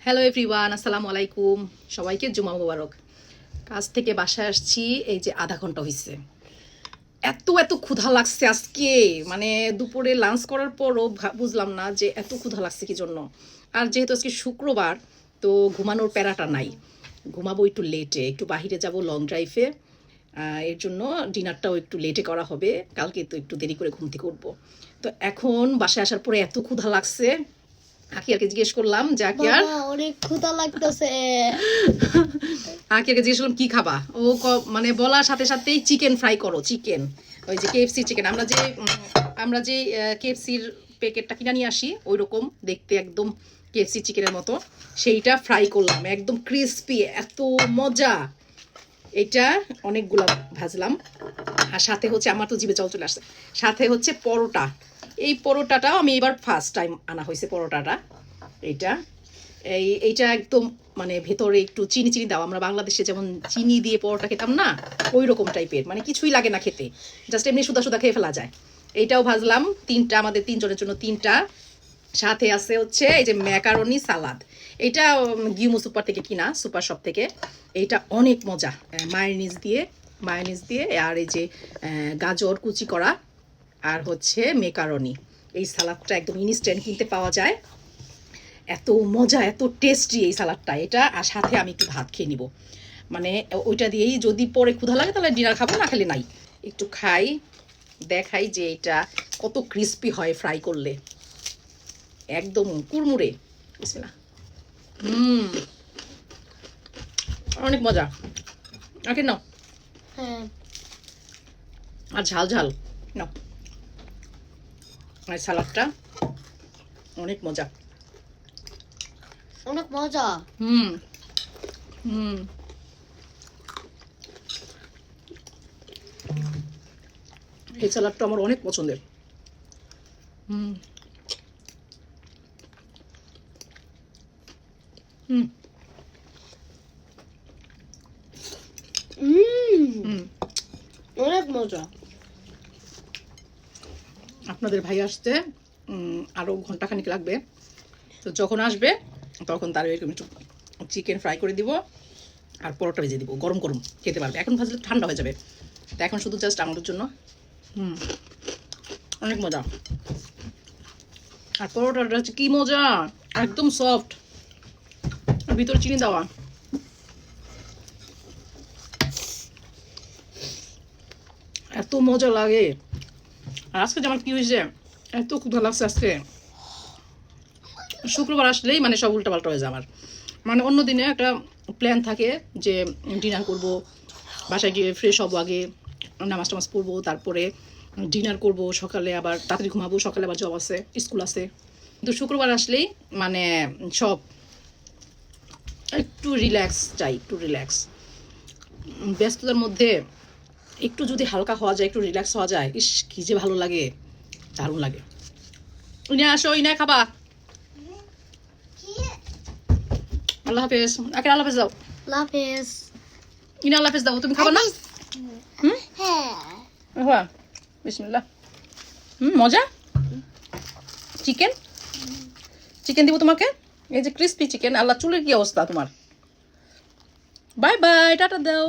Hello everyone, আসসালামু আলাইকুম। সবাইকে জুমা মুবারক। কাজ থেকে বাসায় আসছি, এই যে আধা ঘন্টা হয়েছে। এত এত ক্ষুধা লাগছে আজকে, মানে দুপুরে লাঞ্চ করার পরও বুঝলাম না যে এত ক্ষুধা লাগছে কি জন্য। আর যেহেতু আজকে শুক্রবার, তো ঘুমানোর প্যারাটা নাই। ঘুমাবো একটু লেটে, একটু বাহিরে যাব লং ড্রাইভে। এর জন্য ডিনারটাও একটু লেটে করা হবে, কালকে তো একটু দেরি করে ঘুম থেকে উঠবো। তো এখন বাসায় আসার পরে এত ক্ষুধা লাগছে, আকিয়াকে জিজ্ঞেস করলাম যে আকিয়ার অনেক ক্ষুধা লাগতেছে। আকিয়াকে জিজ্ঞেস করলাম কি খাবা, ও মানে বলার সাথে সাথেই চিকেন ফ্রাই করো, চিকেন ওই যে কেএফসি চিকেন। আমরা যে কেএফসির প্যাকেটটা কিনে নিয়ে আসি ওই রকম দেখতে, একদম কেএফসি চিকেনের মতো, সেইটা ফ্রাই করলাম, একদম ক্রিস্পি, এত মজা। এটা অনেকগুলো ভাজলাম। আর সাথে হচ্ছে, আমার তো জিভে জল চলে আসছে, সাথে হচ্ছে পরোটা। এই পরোটাটাও আমি এবার ফার্স্ট টাইম আনা হয়েছে পরোটাটা। এইটা একদম মানে ভেতরে একটু চিনি চিনি দাও। আমরা বাংলাদেশে যেমন চিনি দিয়ে পরোটা খেতাম না, ওই রকম টাইপের, মানে কিছুই লাগে না খেতে, জাস্ট এমনি সুদা সুদা খেয়ে ফেলা যায়। এইটাও ভাজলাম, তিনটা, আমাদের তিনজনের জন্য তিনটা। সাথে আছে হচ্ছে এই যে ম্যাকারনি সালাদ। এইটা গিউমো সুপার থেকে কিনা, সুপার শপ থেকে। এইটা অনেক মজা, মায়োনিজ দিয়ে আর এই যে গাজর কুচি করা, আর হচ্ছে মেকারনি। এই সালাদটা একদম ইনস্ট্যান্ট কিনতে পাওয়া যায়। এত মজা, এত টেস্টি এই সালাদটা। এটা আর সাথে আমি একটু ভাত খেয়ে নিব, মানে ওইটা দিয়েই যদি পরে ক্ষুধা লাগে তাহলে ডিনার খাবো, না খেলে নাই। একটু খাই, দেখাই যে এটা কত ক্রিস্পি হয় ফ্রাই করলে, একদম কুড়মুড়ে। বিসমিল্লাহ। অনেক মজা। আগে নাও। হ্যাঁ, আর ঝাল ঝাল নাও। আর সালাদটা অনেক মজা। অনেক মজা। হুম হুম এই সালাদটা আমার অনেক পছন্দের। হুম হুম হুম অনেক মজা। আপনাদের ভাই আসতে আরও ঘন্টাখানিক লাগবে, তো যখন আসবে তখন তার এরকম একটু চিকেন ফ্রাই করে দিব আর পরোটা ভেজে দিব, গরম গরম খেতে পারবে। এখন ভাজলে ঠান্ডা হয়ে যাবে, তো এখন শুধু জাস্ট আমাদের জন্য। অনেক মজা। আর পরোটাটা হচ্ছে কি মজা, একদম সফট, ভিতরে চিনি দেওয়া। এত মজা লাগে। আর আজকে যে আমার কি হয়েছে, এত ক্ষুধা লাগছে আজকে। শুক্রবার আসলেই মানে সব উল্টাপাল্টা হয়ে যায় আমার। মানে অন্য দিনে একটা প্ল্যান থাকে যে ডিনার করব, বাসায় গিয়ে ফ্রেশ হবো, আগে নামাজ টামাজ পড়বো, তারপরে ডিনার করব, সকালে আবার তাড়াতাড়ি ঘুমাবো, সকালে আবার জব আছে, স্কুল আছে। কিন্তু শুক্রবার আসলেই মানে সব একটু রিল্যাক্স চাই, একটু রিল্যাক্স। ব্যস্ততার মধ্যে একটু যদি হালকা হওয়া যায়, একটু রিল্যাক্স হওয়া যায়, ইস কি যে ভালো লাগে, দারুণ লাগে। ইনা আসো, ইনা খাবা। আল্লাহ হাফেজ। আগে আল্লাহ হাফেজ দাও। লাফেজ। ইনা আল্লাহ হাফেজ দাও, তুমি খাবা না? হ্যাঁ, হ্যাঁ, বিসমিল্লাহ। মজা। চিকেন চিকেন দিব তোমাকে, এই যে ক্রিস্পি চিকেন। আল্লাহ, চুলের কি অবস্থা তোমার? বাই বাই, টাটা দাও।